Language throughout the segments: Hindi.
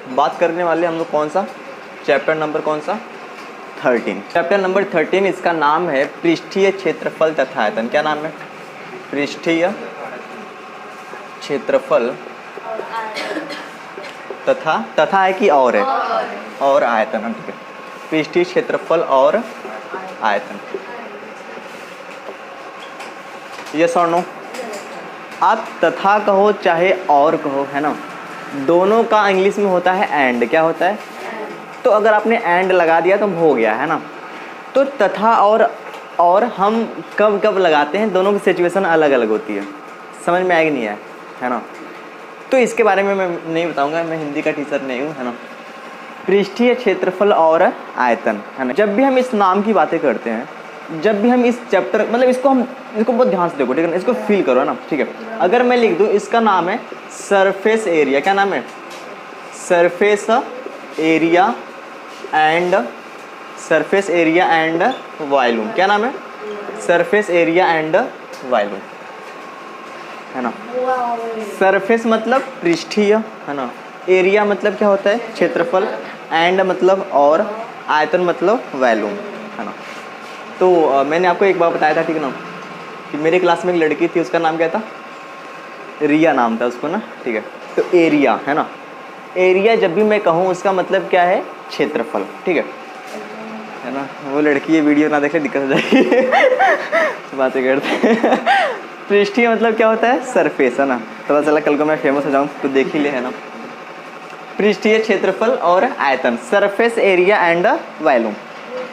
बात करने वाले हम लोग कौन सा चैप्टर नंबर कौन सा 13। चैप्टर नंबर 13 इसका नाम है पृष्ठीय क्षेत्रफल तथा आयतन। क्या नाम है? पृष्ठीय क्षेत्रफल तथा है कि और है? और आयतन। ठीक है, पृष्ठीय क्षेत्रफल और आयतन। यस और नो? आप तथा कहो चाहे और कहो, है ना, दोनों का इंग्लिश में होता है एंड। क्या होता है? तो अगर आपने एंड लगा दिया तो हो गया, है ना। तो तथा और हम कब कब लगाते हैं, दोनों की सिचुएशन अलग अलग होती है। समझ में आएगी नहीं है ना। तो इसके बारे में मैं नहीं बताऊंगा, मैं हिंदी का टीचर नहीं हूँ, है ना। पृष्ठीय क्षेत्रफल और आयतन, है ना। जब भी हम इस नाम की बातें करते हैं, जब भी हम इस चैप्टर मतलब इसको बहुत ध्यान से देखो, ठीक है ना, इसको फील करो, है ना। ठीक है, अगर मैं लिख दूँ इसका नाम है सरफेस एरिया। क्या नाम है? Surface area and volume. क्या नाम है? सरफेस एरिया एंड वॉल्यूम, है ना। सरफेस मतलब पृष्ठीय, है ना। एरिया मतलब क्या होता है? क्षेत्रफल। एंड मतलब और, आयतन मतलब वॉल्यूम, है ना। तो मैंने आपको एक बार बताया था, ठीक है ना, कि मेरी क्लास में एक लड़की थी, उसका नाम क्या था? रिया नाम था उसको ना, ठीक है। तो एरिया, है ना, एरिया जब भी मैं कहूँ उसका मतलब क्या है? क्षेत्रफल, ठीक है ना। वो लड़की ये वीडियो ना देखे, दिक्कत हो जाएगी बातें करते हैं पृष्ठीय मतलब क्या होता है? सरफेस, है ना। पता चला कल को मैं फेमस हो जाऊँ तो देख ही ले, है ना। पृष्ठीय क्षेत्रफल और आयतन, सरफेस एरिया एंड वॉल्यूम।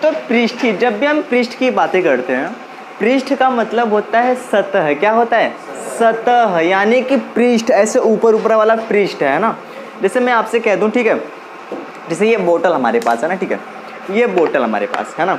तो पृष्ठीय, जब भी हम पृष्ठ की बातें करते हैं, पृष्ठ का मतलब होता है सतह। क्या होता है? सतह, यानी कि पृष्ठ, ऐसे ऊपर ऊपर वाला पृष्ठ, है ना। जैसे मैं आपसे कह दूं, ठीक है, जैसे ये बोतल हमारे पास है ना, ठीक है, ये बोतल हमारे पास है ना,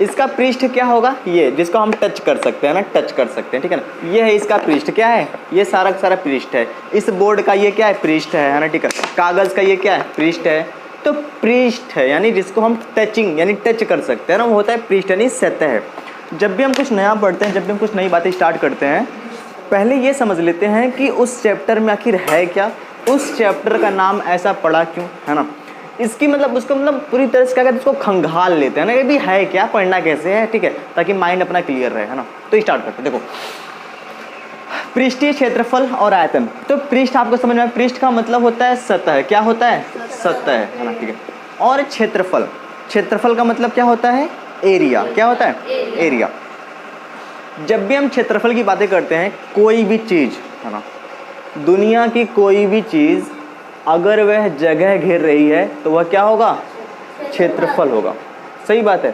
इसका पृष्ठ क्या होगा? ये जिसको हम टच कर सकते हैं ना, टच कर सकते हैं, ठीक है ना। ये है इसका पृष्ठ। क्या है? ये सारा सारा पृष्ठ है। इस बोर्ड का ये क्या है? पृष्ठ है ना, ठीक है। कागज़ का ये क्या है? पृष्ठ है। तो पृष्ठ है यानी जिसको हम टचिंग यानी टच कर सकते हैं ना, वो होता है पृष्ठ यानी सतह है। जब भी हम कुछ नया पढ़ते हैं, जब भी हम कुछ नई बातें स्टार्ट करते हैं, पहले ये समझ लेते हैं कि उस चैप्टर में आखिर है क्या, उस चैप्टर का नाम ऐसा पड़ा क्यों, है ना। इसकी मतलब उसको मतलब पूरी तरह से क्या कहते हैं, उसको खंगाल लेते हैं ना, कि भी है क्या, पढ़ना कैसे है, ठीक है, ताकि माइंड अपना क्लियर रहे, है ना। तो स्टार्ट करते हैं। देखो, पृष्ठीय क्षेत्रफल और आयतन। तो पृष्ठ आपको समझ में आया, पृष्ठ का मतलब होता है सतह। क्या होता है? सतह, है ना, ठीक है। और क्षेत्रफल, क्षेत्रफल का मतलब क्या होता है? एरिया। क्या होता है? एरिया। जब भी हम क्षेत्रफल की बातें करते हैं, कोई भी चीज़, है ना, दुनिया की कोई भी चीज़ अगर वह जगह घेर रही है तो वह क्या होगा? क्षेत्रफल होगा। सही बात है।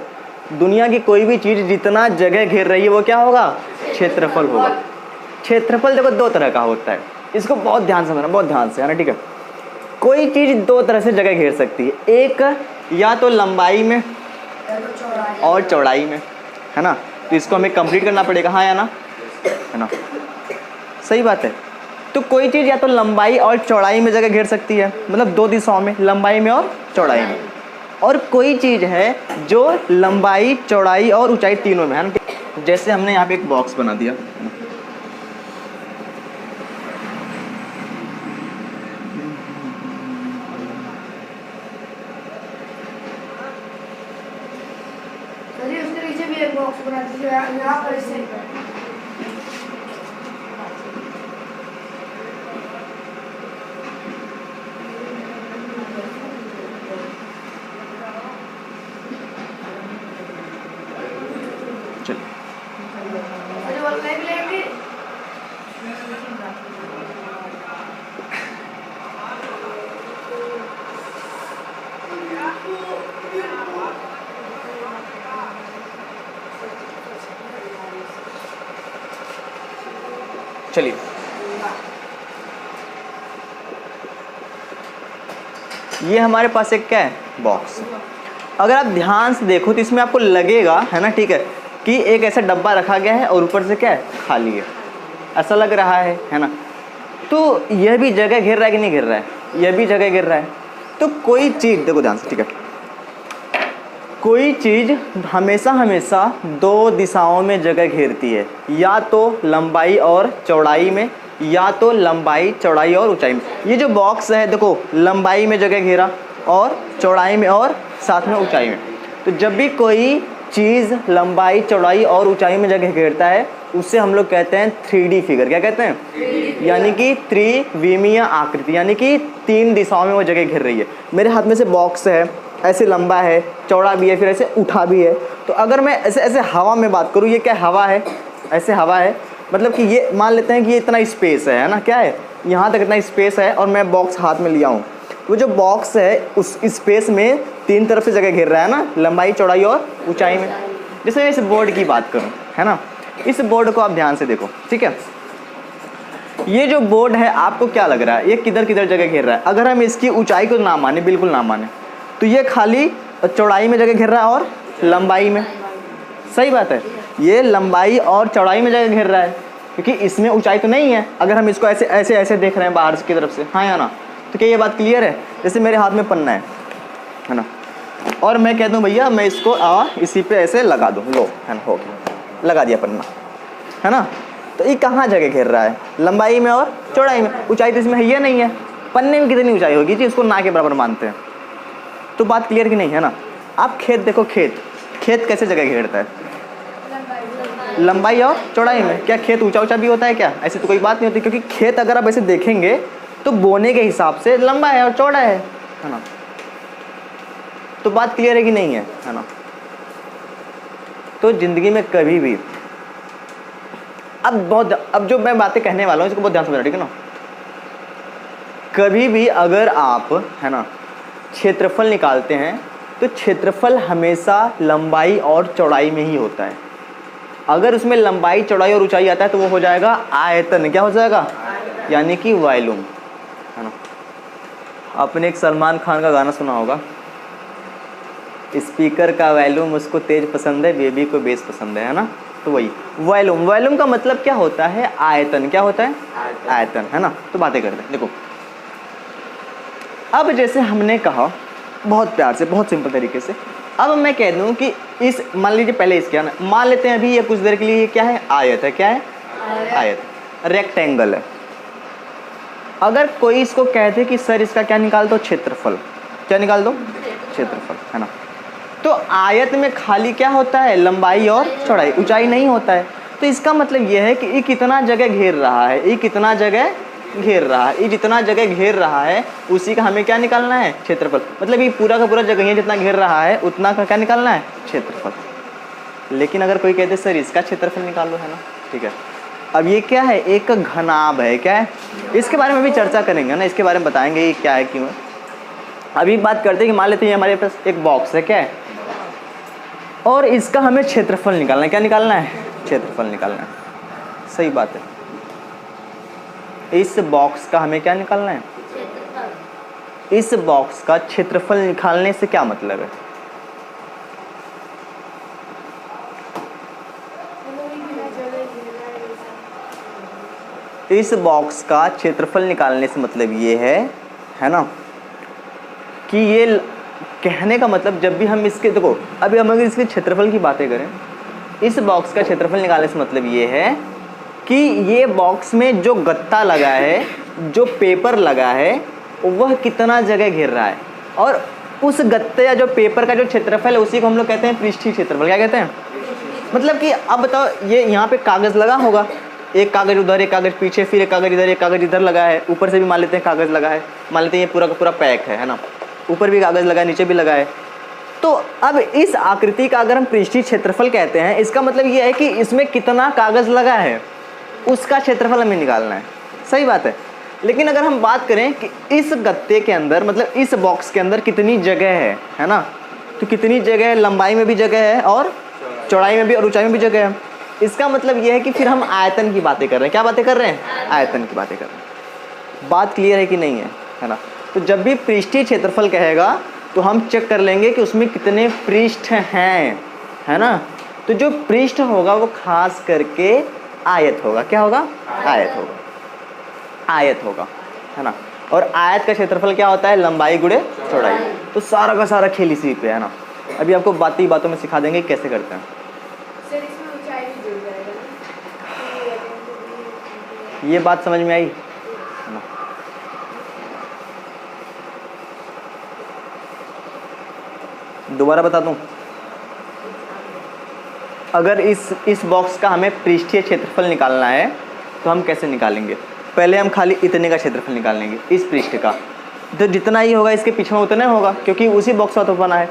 दुनिया की कोई भी चीज़ जितना जगह घेर रही है वो क्या होगा? क्षेत्रफल होगा। क्षेत्रफल देखो दो तरह का होता है, इसको बहुत ध्यान से समझना, बहुत ध्यान से, है ना, ठीक है। कोई चीज़ दो तरह से जगह घेर सकती है, एक या तो लंबाई में और चौड़ाई में, है ना। तो इसको हमें कंप्लीट करना पड़ेगा, हाँ या ना, है ना। सही बात है। तो कोई चीज़ या तो लंबाई और चौड़ाई में जगह घेर सकती है, मतलब दो दिशाओं में, लंबाई में और चौड़ाई में। और कोई चीज़ है जो लंबाई, चौड़ाई और ऊंचाई तीनों में, है ना। जैसे हमने यहाँ पे एक बॉक्स बना दिया, उसके नीचे भी एक बॉक्स बना दीजिए यहाँ पर ऐसे। चलिए, ये हमारे पास एक क्या है? बॉक्स। अगर आप ध्यान से देखो तो इसमें आपको लगेगा, है ना, ठीक है, कि एक ऐसा डब्बा रखा गया है और ऊपर से क्या है? खाली है, ऐसा लग रहा है ना। तो यह भी जगह घेर रहा है कि नहीं घेर रहा है? यह भी जगह घेर रहा है। तो कोई चीज़, देखो ध्यान से, ठीक है, कोई चीज़ हमेशा दो दिशाओं में जगह घेरती है, या तो लंबाई और चौड़ाई में, या तो लंबाई, चौड़ाई और ऊंचाई में। ये जो बॉक्स है देखो, लंबाई में जगह घेरा और चौड़ाई में और साथ में ऊंचाई में। तो जब भी कोई चीज़ लंबाई, चौड़ाई और ऊंचाई में जगह घेरता है उससे हम लोग कहते हैं 3D फिगर। क्या कहते हैं? यानी कि त्रिविमीय आकृति, यानी कि 3 दिशाओं में वो जगह घेर रही है। मेरे हाथ में से बॉक्स है, ऐसे लंबा है, चौड़ा भी है, फिर ऐसे उठा भी है। तो अगर मैं ऐसे ऐसे हवा में बात करूँ, ये क्या हवा है? ऐसे हवा है, मतलब कि ये मान लेते हैं कि ये इतना स्पेस है ना, क्या है, यहाँ तक इतना स्पेस है और मैं बॉक्स हाथ में लिया हूँ। वो जो बॉक्स है उस स्पेस में 3 तरफ से जगह घेर रहा है ना, लंबाई, चौड़ाई और ऊंचाई में। जैसे मैं इस बोर्ड की बात करूँ, है ना, इस बोर्ड को आप ध्यान से देखो, ठीक है। ये जो बोर्ड है आपको क्या लग रहा है, ये किधर किधर जगह घेर रहा है? अगर हम इसकी ऊंचाई को ना माने, बिल्कुल ना माने, तो ये खाली चौड़ाई में जगह घेर रहा है और लंबाई में। सही बात है, ये लंबाई और चौड़ाई में जगह घेर रहा है क्योंकि इसमें ऊंचाई तो नहीं है। अगर हम इसको ऐसे ऐसे ऐसे देख रहे हैं बाहर की तरफ से, हाँ या ना, तो क्या ये बात क्लियर है? जैसे मेरे हाथ में पन्ना है ना, और मैं कह दूं भैया मैं इसको इसी पे ऐसे लगा दूं, लो, है ना, हो गया, लगा दिया पन्ना, है ना। तो ये कहाँ जगह घेर रहा है? लंबाई में और चौड़ाई में। ऊंचाई तो इसमें है, ये नहीं है। पन्ने में कितनी ऊंचाई होगी जी, उसको ना के बराबर मानते हैं। तो बात क्लियर कि नहीं, है ना। आप खेत देखो, खेत कैसे जगह घेरता है? लंबाई और चौड़ाई में। क्या खेत ऊंचा ऊंचा भी होता है क्या? ऐसी तो कोई बात नहीं होती, क्योंकि खेत अगर आप ऐसे देखेंगे तो बोने के हिसाब से लंबा है और चौड़ा है ना। तो बात क्लियर है कि नहीं है ना। तो जिंदगी में कभी भी अब जो मैं बातें कहने वाला हूँ इसको बहुत ध्यान से समझना, ठीक है ना। कभी भी अगर आप, है ना, क्षेत्रफल निकालते हैं तो क्षेत्रफल हमेशा लंबाई और चौड़ाई में ही होता है। अगर उसमें लंबाई, चौड़ाई और ऊंचाई आता है तो वो हो जाएगा आयतन। क्या हो जाएगा? यानी कि वॉल्यूम, है ना। आपने एक सलमान खान का गाना सुना होगा, स्पीकर का वॉल्यूम उसको तेज पसंद है, बेबी को बेस पसंद है ना। तो वही वॉल्यूम का मतलब क्या होता है? आयतन। क्या होता है? आयतन, है ना। तो बातें करते हैं, देखो। अब जैसे हमने कहा बहुत प्यार से, बहुत सिंपल तरीके से, अब मैं कह दूं कि इस, मान लीजिए पहले इसके ना मान लेते हैं अभी ये कुछ देर के लिए, ये क्या है? आयत है। क्या है? आयत, रेक्टेंगल है। अगर कोई इसको कहते कि सर इसका क्या निकाल दो? क्षेत्रफल। क्या निकाल दो? क्षेत्रफल, है ना। तो आयत में खाली क्या होता है? लंबाई और चौड़ाई, ऊंचाई नहीं होता है। तो इसका मतलब यह है कि ये कितना जगह घेर रहा है, ये कितना जगह घेर रहा है, ये जितना जगह घेर रहा है उसी का हमें क्या निकालना है? क्षेत्रफल। मतलब ये पूरा का पूरा जगह जितना घेर रहा है उतना का क्या निकालना है? क्षेत्रफल। लेकिन अगर कोई कहते सर इसका क्षेत्रफल निकालो, है ना, ठीक है। अब ये क्या है? एक घनाभ है। क्या है? इसके बारे में भी चर्चा करेंगे ना, इसके बारे में बताएंगे ये क्या है, क्यों है। अभी बात करते हैं कि मान लेते हैं हमारे पास एक बॉक्स है, क्या है, और इसका हमें क्षेत्रफल निकालना है। क्या निकालना है? क्षेत्रफल निकालना है। सही बात है। इस बॉक्स का हमें क्या निकालना है? इस बॉक्स का क्षेत्रफल निकालने से क्या मतलब है? इस बॉक्स का क्षेत्रफल निकालने से मतलब ये है ना, कि ये कहने का मतलब जब भी हम इसके, देखो अभी हम अगर इसके क्षेत्रफल की बातें करें, इस बॉक्स का क्षेत्रफल निकालने से मतलब ये है कि ये बॉक्स में जो गत्ता लगा है, जो पेपर लगा है, वह कितना जगह घेर रहा है, और उस गत्ते या जो पेपर का जो क्षेत्रफल है उसी को हम लोग कहते हैं पृष्ठीय क्षेत्रफल। क्या कहते हैं? मतलब कि अब बताओ, ये यहाँ पे कागज़ लगा होगा, एक कागज़ उधर, एक कागज़ पीछे, फिर एक कागज़ इधर, एक कागज़ इधर लगा है, ऊपर से भी मान लेते हैं कागज़ लगा है, मान लेते हैं ये पूरा का पूरा पैक है ना, ऊपर भी कागज़ लगा है, नीचे भी लगा है। तो अब इस आकृति का अगर हम पृष्ठीय क्षेत्रफल कहते हैं, इसका मतलब ये है कि इसमें कितना कागज़ लगा है उसका क्षेत्रफल हमें निकालना है। सही बात है। लेकिन अगर हम बात करें कि इस गत्ते के अंदर, मतलब इस बॉक्स के अंदर कितनी जगह है ना, तो कितनी जगह है? लंबाई में भी जगह है और चौड़ाई में भी और ऊंचाई में भी जगह है। इसका मतलब यह है कि फिर हम आयतन की बातें कर रहे हैं। क्या बातें कर रहे हैं? आयतन की बातें कर रहे हैं। बात क्लियर है कि नहीं है ना। तो जब भी पृष्ठीय क्षेत्रफल कहेगा तो हम चेक कर लेंगे कि उसमें कितने पृष्ठ हैं, है ना। तो जो पृष्ठ होगा वो खास करके आयत होगा। क्या होगा? आयत होगा। आयत होगा, है ना। और आयत का क्षेत्रफल क्या होता है? लंबाई गुणे चौड़ाई। तो सारा का सारा खेल इसी पे है ना। अभी आपको बातों में सिखा देंगे कैसे करते हैं। सर इसमें ऊंचाई भी जुड़ जाएगा ये बात समझ में आई? दोबारा बता दूं, अगर इस बॉक्स का हमें पृष्ठीय क्षेत्रफल निकालना है तो हम कैसे निकालेंगे? पहले हम खाली इतने का क्षेत्रफल निकालेंगे इस पृष्ठ का, तो जितना ही होगा इसके पीछे में उतना होगा क्योंकि उसी बॉक्स का तो बना है।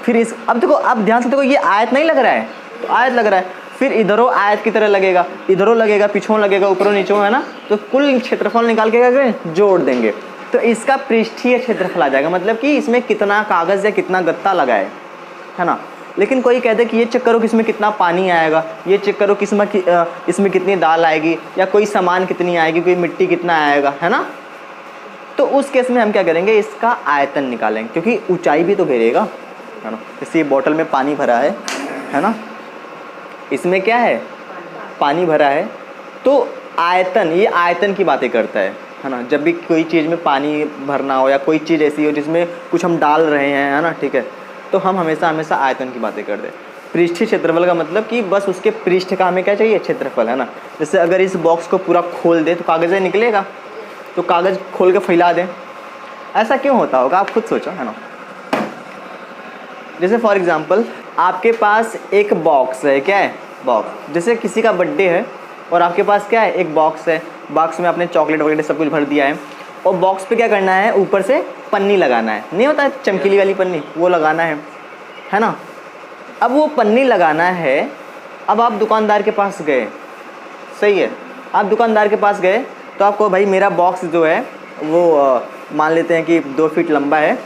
फिर इस अब देखो, अब ध्यान से देखो, ये आयत नहीं लग रहा है, तो आयत लग रहा है, फिर इधरों आयत की तरह लगेगा, इधरों लगेगा, पीछों लगेगा, ऊपरों नीचों, है ना। तो कुल क्षेत्रफल निकाल के क्या करें? जोड़ देंगे, तो इसका पृष्ठीय क्षेत्रफल आ जाएगा, मतलब कि इसमें कितना कागज़ या कितना गत्ता लगा है ना। लेकिन कोई कहते कि ये चेक करो कि इसमें कितना पानी आएगा, ये चेक करो कि इसमें कितनी दाल आएगी, या कोई सामान कितनी आएगी, कोई मिट्टी कितना आएगा, है ना। तो उस केस में हम क्या करेंगे? इसका आयतन निकालेंगे, क्योंकि ऊंचाई भी तो घेरेगा, है ना। जैसे ये बोतल में पानी भरा है ना, इसमें क्या है? पानी भरा है, तो आयतन, ये आयतन की बातें करता है ना। जब भी कोई चीज़ में पानी भरना हो या कोई चीज़ ऐसी हो जिसमें कुछ हम डाल रहे हैं, है ना, ठीक है, तो हम हमेशा आयतन की बातें करते हैं। पृष्ठीय क्षेत्रफल का मतलब कि बस उसके पृष्ठ का हमें क्या चाहिए? क्षेत्रफल, है ना। जैसे अगर इस बॉक्स को पूरा खोल दे तो कागज़ निकलेगा, तो कागज़ खोल के फैला दें, ऐसा क्यों होता होगा? आप खुद सोचो, है ना। जैसे फॉर एग्जांपल आपके पास एक बॉक्स है, क्या है? बॉक्स। जैसे किसी का बर्थडे है और आपके पास क्या है? एक बॉक्स है, बॉक्स में आपने चॉकलेट वगैरह सब कुछ भर दिया है, और बॉक्स पे क्या करना है? ऊपर से पन्नी लगाना है, नहीं होता है चमकीली वाली पन्नी, वो लगाना है ना। अब वो पन्नी लगाना है, अब आप दुकानदार के पास गए, सही है, आप दुकानदार के पास गए तो आपको भाई मेरा बॉक्स जो है वो मान लेते हैं कि 2 फीट लंबा है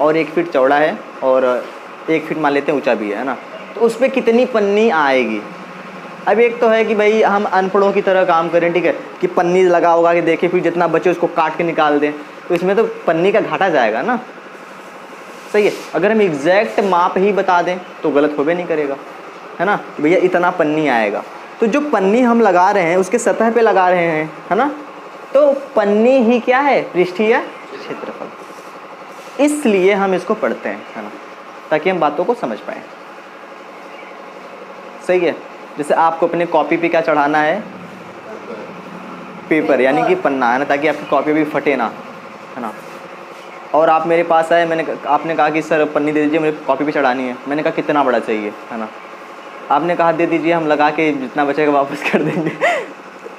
और 1 फीट चौड़ा है और 1 फीट मान लेते हैं ऊंचा भी है ना। तो उस पर कितनी पन्नी आएगी? अब एक तो है कि भाई हम अनपढ़ों की तरह काम करें, ठीक है, कि पन्नी लगा होगा कि देखें, फिर जितना बचे उसको काट के निकाल दें, तो इसमें तो पन्नी का घाटा जाएगा ना, सही है। अगर हम एग्जैक्ट माप ही बता दें तो गलत होबे नहीं करेगा, है ना, भैया इतना पन्नी आएगा। तो जो पन्नी हम लगा रहे हैं उसके सतह पे लगा रहे हैं, है ना, तो पन्नी ही क्या है? पृष्ठीय क्षेत्रफल। इसलिए हम इसको पढ़ते हैं, है ना, ताकि हम बातों को समझ पाएँ, सही है। जैसे आपको अपने कॉपी पे क्या चढ़ाना है? पेपर, यानी कि पन्ना, है ना, ताकि आपकी कॉपी भी फटे ना, है ना। और आप मेरे पास आए, आपने कहा कि सर पन्नी दे दीजिए, मुझे कॉपी पे चढ़ानी है। मैंने कहा कितना बड़ा चाहिए, है ना। आपने कहा दे दीजिए, हम लगा के जितना बचेगा वापस कर देंगे।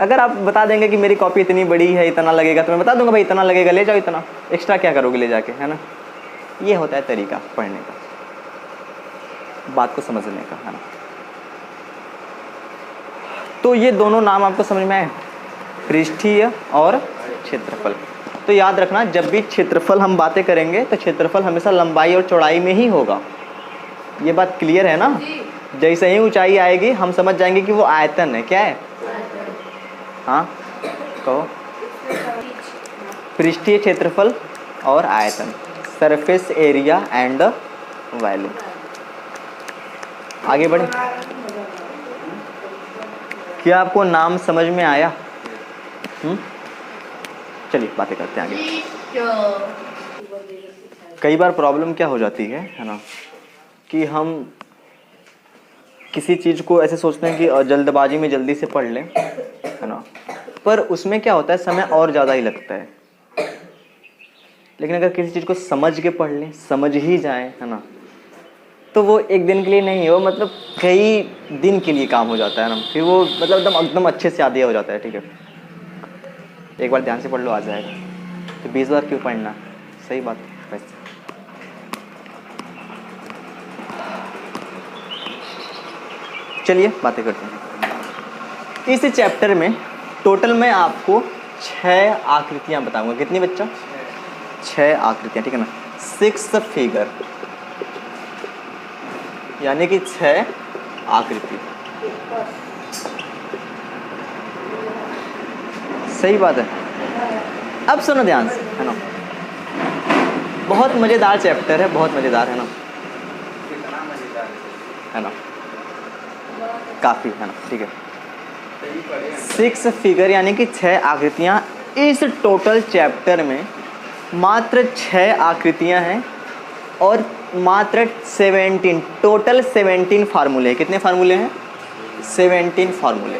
अगर आप बता देंगे कि मेरी कॉपी इतनी बड़ी है, इतना लगेगा, तो मैं बता दूंगा भाई इतना लगेगा, ले जाओ, इतना एक्स्ट्रा क्या करोगे ले जाके, है ना। ये होता है तरीका पढ़ने का, बात को समझने का, है ना। तो ये दोनों नाम आपको समझ में आए, पृष्ठीय और क्षेत्रफल। तो याद रखना, जब भी क्षेत्रफल हम बातें करेंगे तो क्षेत्रफल हमेशा लंबाई और चौड़ाई में ही होगा। ये बात क्लियर है ना। जैसे ही ऊंचाई आएगी हम समझ जाएंगे कि वो आयतन है। क्या है? हाँ कहो। पृष्ठीय क्षेत्रफल और आयतन, सरफेस एरिया एंड वॉल्यूम। आगे बढ़े। क्या आपको नाम समझ में आया? चलिए बातें करते हैं आगे। कई बार प्रॉब्लम क्या हो जाती है ना, कि हम किसी चीज़ को ऐसे सोचते हैं कि जल्दबाजी में जल्दी से पढ़ लें, है ना, पर उसमें क्या होता है, समय और ज़्यादा ही लगता है। लेकिन अगर किसी चीज़ को समझ के पढ़ लें, समझ ही जाए, है ना, तो वो एक दिन के लिए नहीं, वो मतलब कई दिन के लिए काम हो जाता है ना। फिर वो मतलब एकदम अच्छे से याद हो जाता है। ठीक है, एक बार ध्यान से पढ़ लो आ जाएगा, तो 20 बार क्यों पढ़ना। सही बात है। वैसे चलिए बातें करते हैं। इस चैप्टर में टोटल मैं आपको 6 आकृतियां बताऊंगा। कितनी बच्चा? 6 आकृतियां, ठीक है ना। 6 फिगर, यानी कि 6 आकृति। सही बात है। अब सुनो ध्यान से, है ना, बहुत मज़ेदार चैप्टर है, बहुत मज़ेदार है ना, है ना, काफ़ी, है ना, ठीक है। 6 फिगर यानी कि 6 आकृतियाँ। इस टोटल चैप्टर में मात्र 6 आकृतियाँ हैं और मात्र 17, टोटल 17 फार्मूले। कितने फार्मूले हैं? 17 फार्मूले।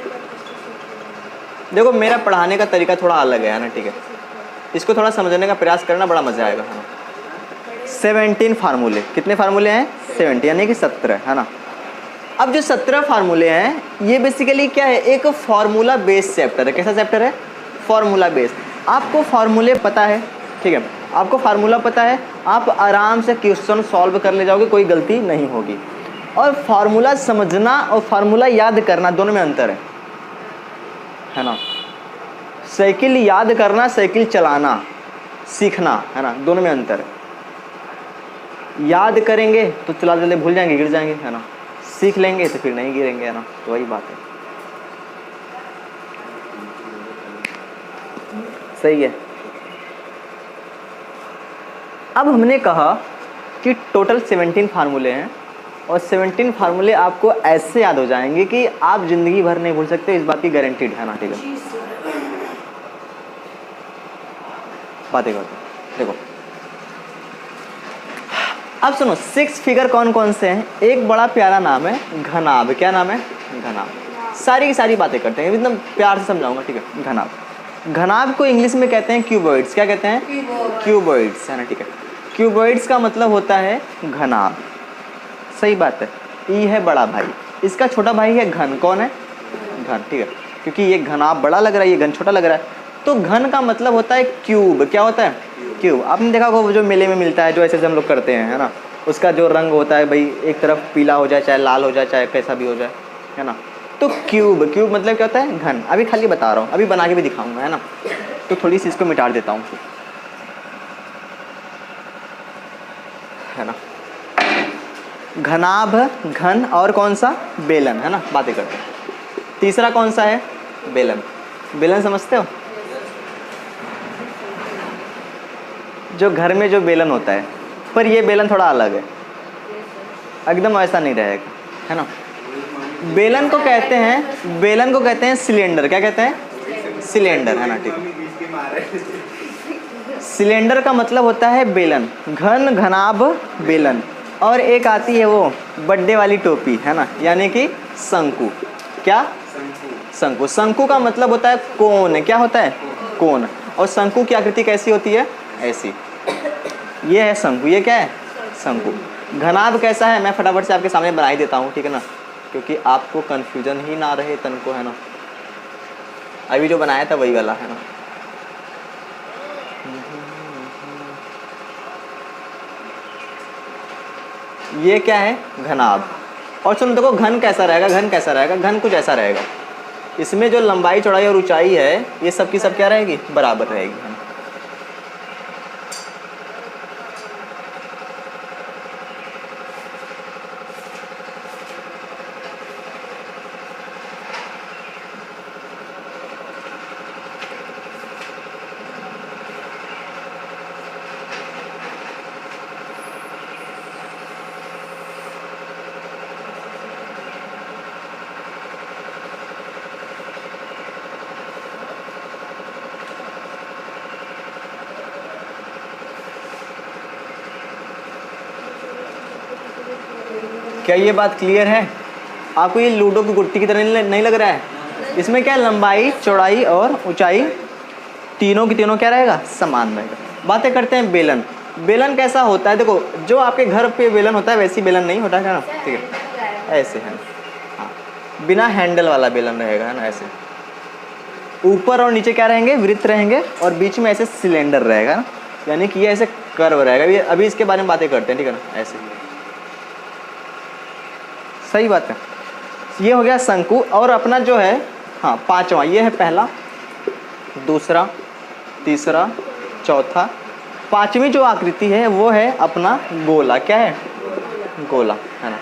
देखो मेरा पढ़ाने का तरीका थोड़ा अलग है ना, ठीक है, इसको थोड़ा समझने का प्रयास करना, बड़ा मज़ा आएगा, है ना। 17 फार्मूले, कितने फार्मूले हैं? 70, यानी कि 17, है ना। अब जो 17 फार्मूले हैं ये बेसिकली क्या है, एक फार्मूला बेस्ड चैप्टर है। कैसा चैप्टर है? Formula based. आपको फार्मूले पता है, ठीक है, आपको फार्मूला पता है, आप आराम से क्वेश्चन सॉल्व कर ले जाओगे, कोई गलती नहीं होगी। और फार्मूला समझना और फार्मूला याद करना दोनों में अंतर है ना। साइकिल याद करना, साइकिल चलाना सीखना, है ना, दोनों में अंतर है। याद करेंगे तो चला चलते भूल जाएंगे, गिर जाएंगे, है ना। सीख लेंगे तो फिर नहीं गिरेंगे, है ना। तो वही बात है, सही है। अब हमने कहा कि टोटल 17 फार्मूले हैं और 17 फार्मूले आपको ऐसे याद हो जाएंगे कि आप ज़िंदगी भर नहीं भूल सकते, इस बात की गारंटीड है ना, ठीक है। बातें करते देखो, अब सुनो 6 फिगर कौन कौन से हैं। एक बड़ा प्यारा नाम है घनाभ। क्या नाम है? घनाभ। सारी की सारी बातें करते हैं, एकदम प्यार से समझाऊंगा, ठीक है। घनाभ, घनाभ को इंग्लिश में कहते हैं क्यूबॉइड्स। क्या कहते हैं? क्यूबॉइड्स, है ना, ठीक है। क्यूबॉइड्स का मतलब होता है घनाभ, सही बात है। ई है बड़ा भाई, इसका छोटा भाई है घन। कौन है? घन, ठीक है। क्योंकि ये घनाभ बड़ा लग रहा है, ये घन छोटा लग रहा है, तो घन का मतलब होता है क्यूब। क्या होता है? क्यूब। आपने देखा होगा वो जो मेले में मिलता है, जो ऐसे हम लोग करते हैं, है ना, उसका जो रंग होता है भाई, एक तरफ पीला हो जाए, चाहे लाल हो जाए, चाहे कैसा भी हो जाए, है ना। तो क्यूब, क्यूब मतलब क्या होता है? घन। अभी खाली बता रहा हूँ, अभी बना के भी दिखाऊंगा, है ना। तो थोड़ी सी इसको मिटा देता हूँ, है ना। घनाभ, घन और कौन सा? बेलन, है ना। बातें करते हैं। तीसरा कौन सा है? बेलन। बेलन समझते हो? जो घर में जो बेलन होता है, पर ये बेलन थोड़ा अलग है, एकदम ऐसा नहीं रहेगा, है ना। बेलन को कहते हैं, बेलन को कहते हैं सिलेंडर। क्या कहते हैं? सिलेंडर, है ना, ठीक है। सिलेंडर का मतलब होता है बेलन। घन, घनाभ, बेलन। और एक आती है वो बर्थडे वाली टोपी, है ना, यानी कि शंकु। क्या? शंकु। शंकु का मतलब होता है कोन। क्या होता है? कोन। और शंकु की आकृति कैसी होती है? ऐसी। ये है शंकु। ये क्या है? शंकु। घनाभ कैसा है? मैं फटाफट से आपके सामने बना ही देता हूँ, ठीक है ना, क्योंकि आपको कन्फ्यूजन ही ना रहे तन को, है ना। अभी जो बनाया था वही वाला, है ना। ये क्या है? घनाभ। और सुनो देखो, घन कैसा रहेगा? घन कैसा रहेगा? घन कुछ ऐसा रहेगा, इसमें जो लंबाई, चौड़ाई और ऊंचाई है, ये सब की सब क्या रहेगी? बराबर रहेगी। क्या ये बात क्लियर है आपको? ये लूडो की गुट्टी की तरह नहीं लग रहा है? इसमें क्या लंबाई, चौड़ाई और ऊंचाई तीनों की तीनों क्या रहेगा? समान रहेगा। बातें करते हैं बेलन। बेलन कैसा होता है? देखो, जो आपके घर पे बेलन होता है वैसी बेलन नहीं होता है ना, ठीक है, ऐसे है। हाँ, बिना हैंडल वाला बेलन रहेगा, है ना, ऐसे। ऊपर और नीचे क्या रहेंगे? वृत्त रहेंगे, और बीच में ऐसे सिलेंडर रहेगा ना, यानी कि ये ऐसे कर्व रहेगा। अभी इसके बारे में बातें करते हैं, ठीक है ना, ऐसे। सही बात है। ये हो गया शंकु। और अपना जो है, हाँ, पांचवा, ये है पहला, दूसरा, तीसरा, चौथा। पांचवी जो आकृति है वो है अपना गोला। क्या है? गोला, है ना।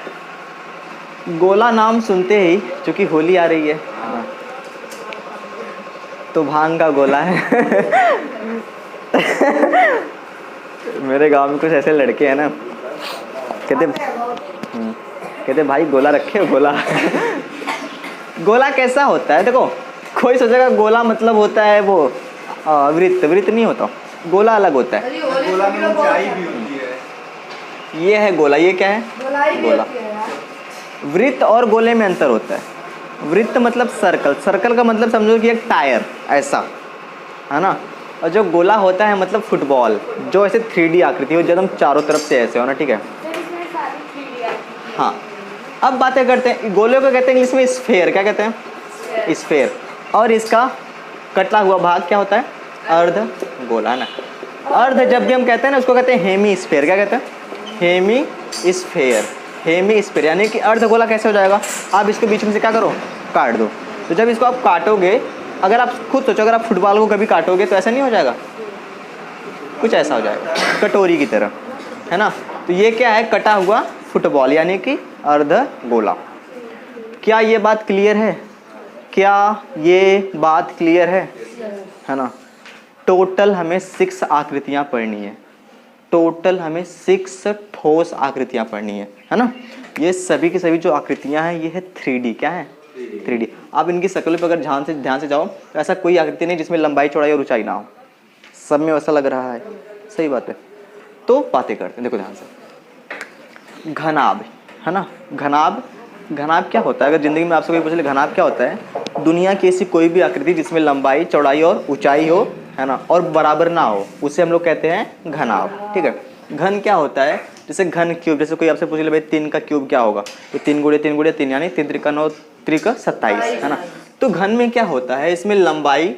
गोला नाम सुनते ही, चूंकि होली आ रही है ना, तो भांग का गोला है। मेरे गांव में कुछ ऐसे लड़के हैं ना, कहते भाई गोला रखे हो? गोला। गोला कैसा होता है? देखो, कोई सोचेगा गोला मतलब होता है वो वृत्त। वृत्त नहीं होता, गोला अलग होता है। गोला में ऊंचाई भी होती है। ये है गोला। ये क्या है? गोला। वृत्त और गोले में अंतर होता है। वृत्त मतलब सर्कल, सर्कल का मतलब समझो कि एक टायर ऐसा, है ना। और जो गोला होता है मतलब फुटबॉल, जो ऐसे 3D आकृति हो, एकदम चारों तरफ से ऐसे हो ना, ठीक है। सर इसमें सारी 3D आती हाँ, अब बातें करते हैं गोले को कहते हैं इंग्लिश में स्फेयर, क्या कहते हैं, स्फेयर। और इसका कटा हुआ भाग क्या होता है, अर्ध गोला, है ना। अर्ध जब भी हम कहते हैं ना उसको कहते हैं हेमी स्फेयर, क्या कहते हैं, हेमी स्फेयर, हेमी स्फेयर, यानी कि अर्ध गोला कैसे हो जाएगा, आप इसको बीच में से क्या करो, काट दो। तो जब इसको आप काटोगे, अगर आप खुद सोचो अगर आप फुटबॉल को कभी काटोगे तो ऐसा नहीं हो जाएगा, कुछ ऐसा हो जाएगा कटोरी की तरह, है ना। तो ये क्या है, कटा हुआ फुटबॉल यानी कि अर्ध गोला। क्या ये बात क्लियर है, क्या ये बात क्लियर है ना। टोटल हमें 6 आकृतियाँ पढ़नी है, टोटल हमें 6 ठोस आकृतियाँ पढ़नी है ना। ये सभी की सभी जो आकृतियाँ हैं ये है 3D, क्या है, 3D। आप इनकी शक्ल पर अगर ध्यान से जाओ तो ऐसा कोई आकृति नहीं जिसमें लंबाई चौड़ाई और ऊंचाई ना हो, सब में वैसा लग रहा है, सही बात है। तो बातें करते हैं, देखो ध्यान से। घनाभ, है ना, घनाभ, घनाभ क्या होता है, अगर ज़िंदगी में आपसे कोई पूछ ले घनाभ क्या होता है, दुनिया की ऐसी कोई भी आकृति जिसमें लंबाई चौड़ाई और ऊंचाई हो, है ना, और बराबर ना हो, उसे हम लोग कहते हैं घनाभ, ठीक है। घन क्या होता है, जैसे घन क्यूब, जैसे कोई आपसे पूछ ले भाई 3 का क्यूब क्या होगा, तो 3 गुणे 3 गुणे 3 यानी 3 त्रिका 9 त्रिका 27, है ना। तो घन में क्या होता है, इसमें लंबाई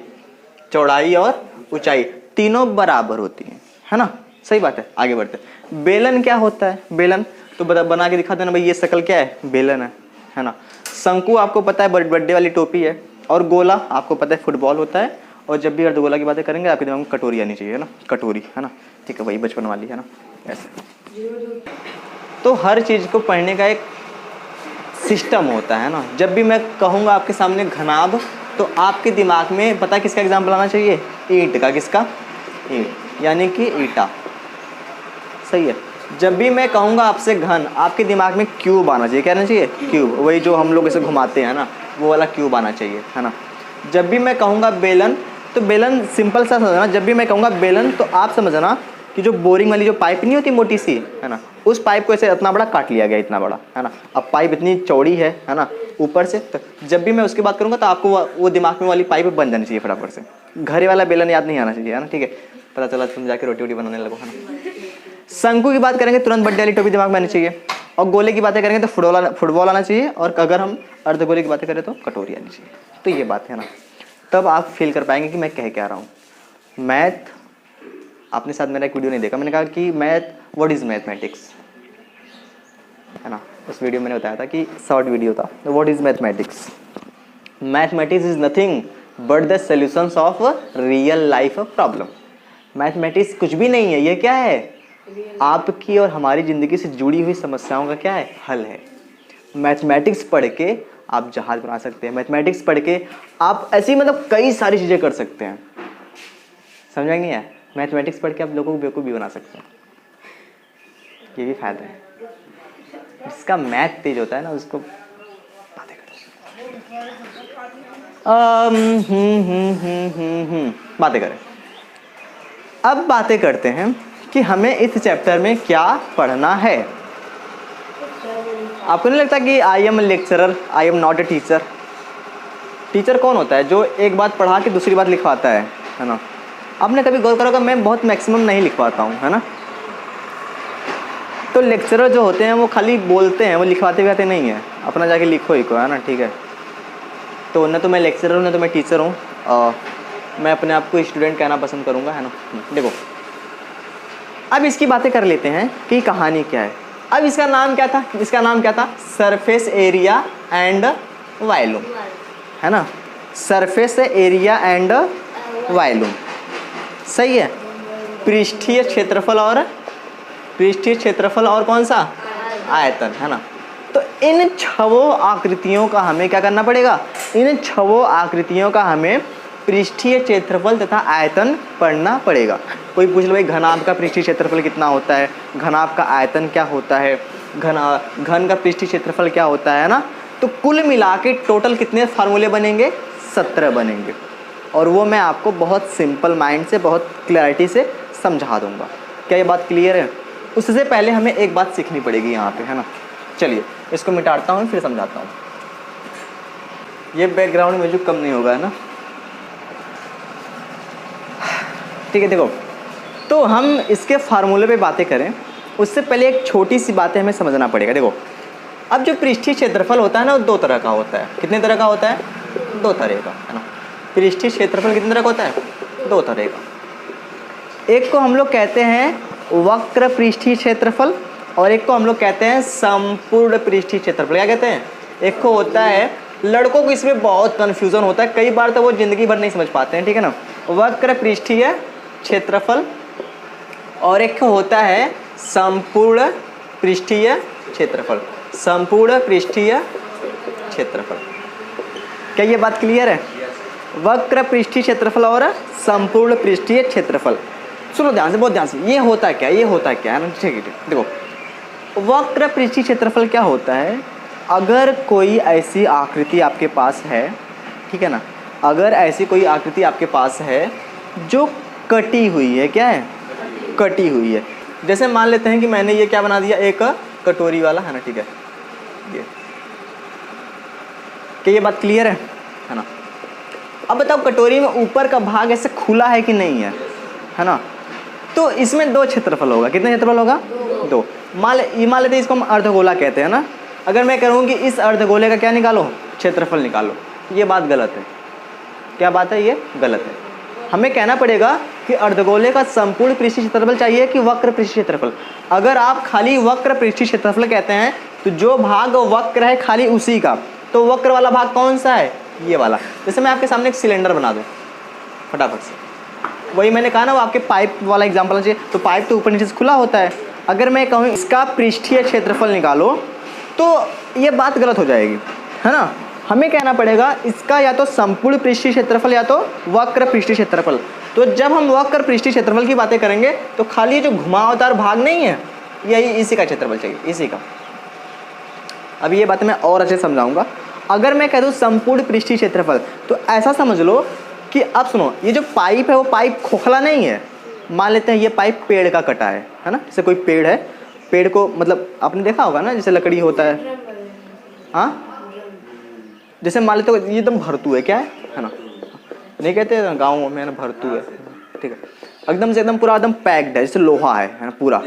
चौड़ाई और ऊंचाई तीनों बराबर होती है ना, सही बात है। आगे बढ़ते हैं। बेलन क्या होता है, बेलन तो बना के दिखा देना भाई, ये शक्ल क्या है, बेलन है ना। शंकु आपको पता है बर्थडे वाली टोपी है, और गोला आपको पता है फुटबॉल होता है। और जब भी अर्धगोला की बातें करेंगे आपके दिमाग में कटोरी आनी चाहिए, है ना, कटोरी, है ना, ठीक है, वही बचपन वाली, है ना, ऐसे। तो हर चीज़ को पढ़ने का एक सिस्टम होता है ना। जब भी मैं कहूँगा आपके सामने घनाभ, तो आपके दिमाग में पता किसका एग्जाम्पल आना चाहिए, ईंट का, किसका, ईंट यानी कि ईटा, सही है। जब भी मैं कहूँगा आपसे घन, आपके दिमाग में क्यूब आना चाहिए, क्या आना चाहिए, क्यूब, वही जो हम लोग इसे घुमाते हैं ना, वो वाला क्यूब आना चाहिए, है ना। जब भी मैं कहूँगा बेलन, तो बेलन सिंपल सा समझना, जब भी मैं कहूँगा बेलन तो आप समझना कि जो बोरिंग वाली जो पाइप नहीं होती मोटी सी, है ना, उस पाइप को ऐसे इतना बड़ा काट लिया गया, इतना बड़ा, है ना। अब पाइप इतनी चौड़ी है ना, ऊपर से, तो जब भी मैं उसकी बात करूँगा तो आपको वो दिमाग में वाली पाइप बन जानी चाहिए फटाफट से, घरे वाला बेलन याद नहीं आना चाहिए, है ना, ठीक है। पता चला तुम जाके रोटी वोटी बनाने लगो, है ना। शंकु की बात करेंगे तुरंत बर्थडे वाली टोपी दिमाग में आनी चाहिए, और गोले की बातें करेंगे तो फुटबॉल आना चाहिए, और अगर हम अर्धगोले की बातें करें तो कटोरी आनी चाहिए। तो ये बात है ना, तब आप फील कर पाएंगे कि मैं कह क्या रहा हूँ। मैथ, आपने साथ मेरा एक वीडियो नहीं देखा, मैंने कहा कि मैथ, व्हाट इज़ मैथमेटिक्स, है ना। उस वीडियो में मैंने बताया था कि शॉर्ट वीडियो था, what is mathematics. Mathematics is nothing but the solutions of real life problem. Mathematics कुछ भी नहीं है, ये क्या है, आपकी और हमारी ज़िंदगी से जुड़ी हुई समस्याओं का क्या है, हल है। मैथमेटिक्स पढ़ के आप जहाज बना सकते हैं, मैथमेटिक्स पढ़ के आप ऐसी मतलब कई सारी चीज़ें कर सकते हैं, समझ में नहीं है। मैथमेटिक्स पढ़ के आप लोगों को बेवकूफ़ भी बना सकते हैं, ये भी फायदा है। जिसका मैथ तेज होता है ना उसको बातें बातें करें। अब बातें करते हैं कि हमें इस चैप्टर में क्या पढ़ना है। आपको नहीं लगता कि I am lecturer, I am not a teacher. Teacher कौन होता है, जो एक बात पढ़ा के दूसरी बात लिखवाता है ना। आपने कभी गौर करोगे मैं बहुत मैक्सिमम नहीं लिखवाता हूँ, है ना। तो लेक्चरर जो होते हैं वो खाली बोलते हैं, वो लिखवाते भी नहीं है, अपना जाके लिखो ही को, है ना, ठीक है। तो न तो मैं लेक्चरर हूँ न तो मैं टीचर हूँ, मैं अपने आप को स्टूडेंट कहना पसंद करूँगा, है ना। देखो अब इसकी बातें कर लेते हैं कि कहानी क्या है। अब इसका नाम क्या था, इसका नाम क्या था, सरफेस एरिया एंड वॉल्यूम, है ना। सरफेस एरिया एंड वॉल्यूम, सही है। पृष्ठीय क्षेत्रफल और कौन सा, आयतन, है ना। तो इन 6 आकृतियों का हमें क्या करना पड़ेगा, इन 6 आकृतियों का हमें पृष्ठीय क्षेत्रफल तथा आयतन पढ़ना पड़ेगा। कोई पूछ लो भाई घनाभ का पृष्ठीय क्षेत्रफल कितना होता है, घनाभ का आयतन क्या होता है, घन का पृष्ठीय क्षेत्रफल क्या होता है ना। तो कुल मिला के टोटल कितने फार्मूले बनेंगे, 17 बनेंगे, और वो मैं आपको बहुत सिंपल माइंड से बहुत क्लैरिटी से समझा दूंगा। क्या ये बात क्लियर है। उससे पहले हमें एक बात सीखनी पड़ेगी यहाँ पे, है ना। चलिए इसको मिटाता हूँ फिर समझाता हूँ। ये बैकग्राउंड म्यूजिक कम नहीं होगा, है ना? ठीक है, देखो, तो हम इसके फार्मूले पे बातें करें उससे पहले एक छोटी सी बातें हमें समझना पड़ेगा। देखो, अब जो पृष्ठीय क्षेत्रफल होता है ना, वो दो तरह का होता है। कितने तरह का होता है? दो तरह का, है ना? पृष्ठीय क्षेत्रफल कितने तरह का होता है? दो तरह का। एक को हम लोग कहते हैं वक्र पृष्ठीय क्षेत्रफल और एक को हम लोग कहते हैं संपूर्ण पृष्ठीय क्षेत्रफल। क्या कहते हैं? एक को होता है, लड़कों को इसमें बहुत कन्फ्यूज़न होता है, कई बार तो वो ज़िंदगी भर नहीं समझ पाते हैं, ठीक है ना? वक्र पृष्ठीय क्षेत्रफल और एक होता है संपूर्ण पृष्ठीय क्षेत्रफल। संपूर्ण पृष्ठीय क्षेत्रफल, क्या ये बात क्लियर है? वक्र पृष्ठीय क्षेत्रफल और संपूर्ण पृष्ठीय क्षेत्रफल। सुनो ध्यान से, बहुत ध्यान से, ये होता क्या, ये होता क्या है ना? ठीक है, देखो, वक्र पृष्ठीय क्षेत्रफल क्या होता है? अगर कोई ऐसी आकृति आपके पास है, ठीक है ना, अगर ऐसी कोई आकृति आपके पास है जो कटी हुई है, क्या है? कटी हुई है। जैसे मान लेते हैं कि मैंने ये क्या बना दिया, एक कटोरी वाला, है ना? ठीक है, ये क्या ये बात क्लियर है ना? अब बताओ, कटोरी में ऊपर का भाग ऐसे खुला है कि नहीं है, है ना? तो इसमें दो क्षेत्रफल होगा। कितने क्षेत्रफल होगा? दो। मान लेते हैं इसको हम अर्धगोला कहते हैं ना। अगर मैं कहूँ कि इस अर्धगोले का क्या निकालो? क्षेत्रफल निकालो, ये बात गलत है। क्या बात है? ये गलत है। हमें कहना पड़ेगा कि अर्धगोले का संपूर्ण पृष्ठीय क्षेत्रफल चाहिए कि वक्र पृष्ठीय क्षेत्रफल। अगर आप खाली वक्र पृष्ठीय क्षेत्रफल कहते हैं तो जो भाग वक्र है खाली उसी का, तो वक्र वाला भाग कौन सा है? ये वाला। जैसे मैं आपके सामने एक सिलेंडर बना दूँ फटाफट से, वही मैंने कहा ना, वो आपके पाइप वाला एग्जाम्पल चाहिए, तो पाइप तो ऊपर नीचे से खुला होता है। अगर मैं कहूँ इसका पृष्ठीय क्षेत्रफल निकालो तो ये बात गलत हो जाएगी, है ना? हमें कहना पड़ेगा इसका या तो संपूर्ण पृष्ठीय क्षेत्रफल या तो वक्र पृष्ठीय क्षेत्रफल। तो जब हम वक्र पृष्ठीय क्षेत्रफल की बातें करेंगे तो खाली जो घुमावदार भाग नहीं है, यही इसी का क्षेत्रफल चाहिए, इसी का। अब ये बात मैं और अच्छे समझाऊंगा। अगर मैं कह दूँ संपूर्ण पृष्ठीय क्षेत्रफल, तो ऐसा समझ लो कि अब सुनो, ये जो पाइप है वो पाइप खोखला नहीं है। मान लेते हैं ये पाइप पेड़ का कटा है ना? जैसे कोई पेड़ है, पेड़ को मतलब आपने देखा होगा ना, जैसे लकड़ी होता है, हाँ, जैसे मान लेते हो ये एकदम भरतू है, क्या है ना? नहीं कहते गाँव में ना भरतू है, ठीक है, एकदम से एकदम पूरा एकदम पैक्ड है, जैसे लोहा है ना पूरा।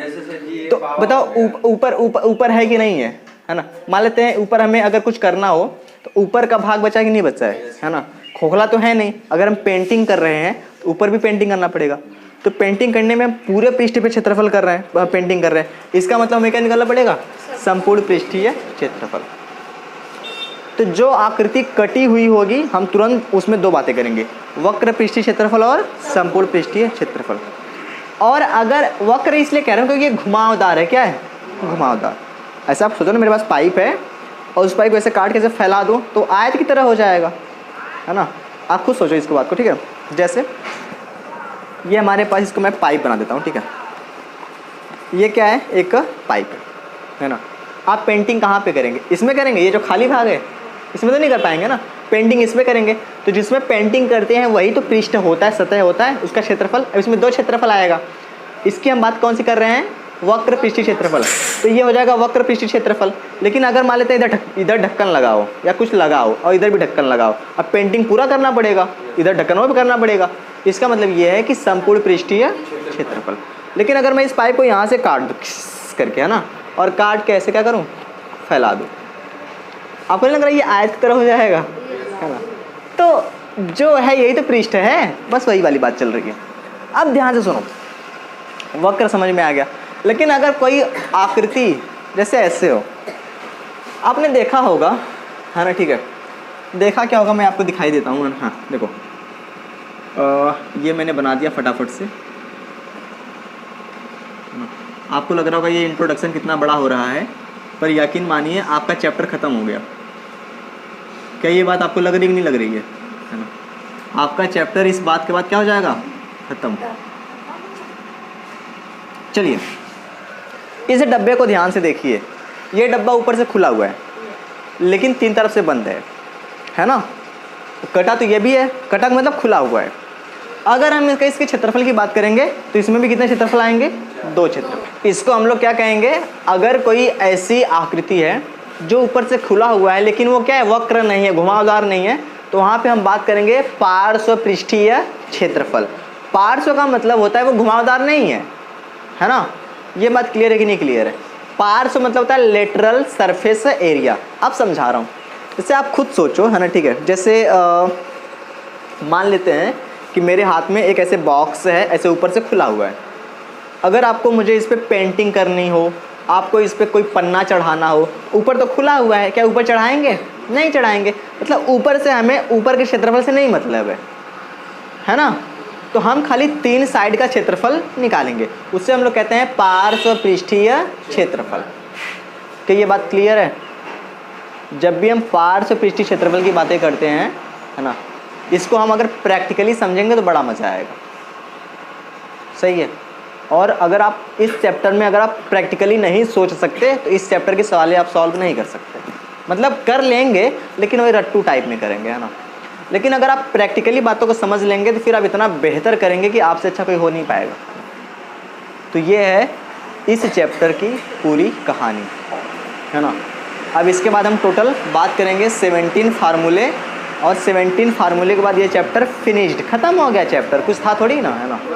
तो बताओ ऊपर है कि नहीं है ना? मान लेते हैं ऊपर हमें अगर कुछ करना हो तो ऊपर का भाग बचा कि नहीं बचा है ना? खोखला तो है नहीं। अगर हम पेंटिंग कर रहे हैं तो ऊपर भी पेंटिंग करना पड़ेगा। तो पेंटिंग करने में हम पूरे पृष्ठ पे क्षेत्रफल कर रहे हैं, पेंटिंग कर रहे हैं, इसका मतलब हमें क्या निकालना पड़ेगा? संपूर्ण पृष्ठीय क्षेत्रफल। तो जो आकृति कटी हुई होगी हम तुरंत उसमें दो बातें करेंगे, वक्र पृष्ठीय क्षेत्रफल और संपूर्ण पृष्ठीय क्षेत्रफल। और अगर वक्र इसलिए कह रहे हैं क्योंकि ये घुमावदार है, क्या है? घुमावदार। ऐसा आप सोचो ना, मेरे पास पाइप है और उस पाइप को ऐसे काट के ऐसे फैला दूँ तो आयत की तरह हो जाएगा, है ना? आप खुद सोचो इसको बात को, ठीक है? जैसे ये हमारे पास, इसको मैं पाइप बना देता हूँ, ठीक है? ये क्या है? एक पाइप है ना? आप पेंटिंग कहाँ पे करेंगे? इसमें करेंगे? ये जो खाली भाग है इसमें तो नहीं कर पाएंगे ना, पेंटिंग इसमें करेंगे। तो जिसमें पेंटिंग करते हैं वही तो पृष्ठ होता है, सतह होता है, उसका क्षेत्रफल। अब इसमें दो क्षेत्रफल आएगा। इसकी हम बात कौन सी कर रहे हैं? वक्र पृष्ठीय क्षेत्रफल। तो ये हो जाएगा वक्र पृष्ठीय क्षेत्रफल। लेकिन अगर मान लेते हैं इधर ढक्कन लगाओ या कुछ लगाओ और इधर भी ढक्कन लगाओ, अब पेंटिंग पूरा करना पड़ेगा, इधर ढक्कन और भी करना पड़ेगा। इसका मतलब ये है कि संपूर्ण पृष्ठीय क्षेत्रफल। लेकिन अगर मैं इस पाइप को यहाँ से काट दूँ करके, है ना, और काट के ऐसे क्या करूँ? फैला दूँ, आपको नहीं लग रहा है ये आयत की तरह हो जाएगा, है ना? तो जो है यही तो पृष्ठ है, बस वही वाली बात चल रही है। अब ध्यान से सुनो, वक्र समझ में आ गया। लेकिन अगर कोई आकृति जैसे ऐसे हो, आपने देखा होगा, है ना? ठीक है, देखा क्या होगा मैं आपको दिखाई देता हूँ। हाँ देखो, ये मैंने बना दिया फटाफट से। आपको लग रहा होगा ये इंट्रोडक्शन कितना बड़ा हो रहा है, पर यकीन मानिए आपका चैप्टर ख़त्म हो गया। क्या ये बात आपको लग रही कि नहीं लग रही है ना? आपका चैप्टर इस बात के बाद क्या हो जाएगा? ख़त्म। चलिए इस डब्बे को ध्यान से देखिए। ये डब्बा ऊपर से खुला हुआ है लेकिन तीन तरफ से बंद है ना? कटा तो ये भी है, कटा मतलब खुला हुआ है। अगर हम इसके क्षेत्रफल की बात करेंगे तो इसमें भी कितने क्षेत्रफल आएंगे? दो क्षेत्रफल। इसको हम लोग क्या कहेंगे? अगर कोई ऐसी आकृति है जो ऊपर से खुला हुआ है लेकिन वो क्या है, वक्र नहीं है, घुमावदार नहीं है, तो वहाँ पे हम बात करेंगे पार्श्व पृष्ठीय क्षेत्रफल। पार्श्व का मतलब होता है वो घुमावदार नहीं है ना। ये बात क्लियर है कि नहीं क्लियर है? पार्श्व मतलब होता है लेटरल सरफेस एरिया। अब समझा रहा हूँ, जैसे आप खुद सोचो, है ना, ठीक है। जैसे मान लेते हैं कि मेरे हाथ में एक ऐसे बॉक्स है, ऐसे ऊपर से खुला हुआ है। अगर आपको मुझे इस पर पेंटिंग करनी हो, आपको इस पर कोई पन्ना चढ़ाना हो, ऊपर तो खुला हुआ है, क्या ऊपर चढ़ाएंगे? नहीं चढ़ाएंगे। मतलब ऊपर से हमें ऊपर के क्षेत्रफल से नहीं मतलब है ना। तो हम खाली 3 साइड का क्षेत्रफल निकालेंगे, उससे हम लोग कहते हैं पार्श्व पृष्ठीय क्षेत्रफल। क्या ये बात क्लियर है? जब भी हम पार्श्व पृष्ठीय क्षेत्रफल की बातें करते हैं, है ना, इसको हम अगर प्रैक्टिकली समझेंगे तो बड़ा मज़ा आएगा। सही है। और अगर आप इस चैप्टर में अगर आप प्रैक्टिकली नहीं सोच सकते तो इस चैप्टर के सवाल आप सॉल्व नहीं कर सकते। मतलब कर लेंगे लेकिन वही रट्टू टाइप में करेंगे, है ना। लेकिन अगर आप प्रैक्टिकली बातों को समझ लेंगे तो फिर आप इतना बेहतर करेंगे कि आपसे अच्छा कोई हो नहीं पाएगा। तो ये है इस चैप्टर की पूरी कहानी, है ना। अब इसके बाद हम टोटल बात करेंगे 17 फार्मूले, और 17 फार्मूले के बाद ये चैप्टर फिनिश्ड, ख़त्म हो गया चैप्टर, कुछ था थोड़ी ना, है ना।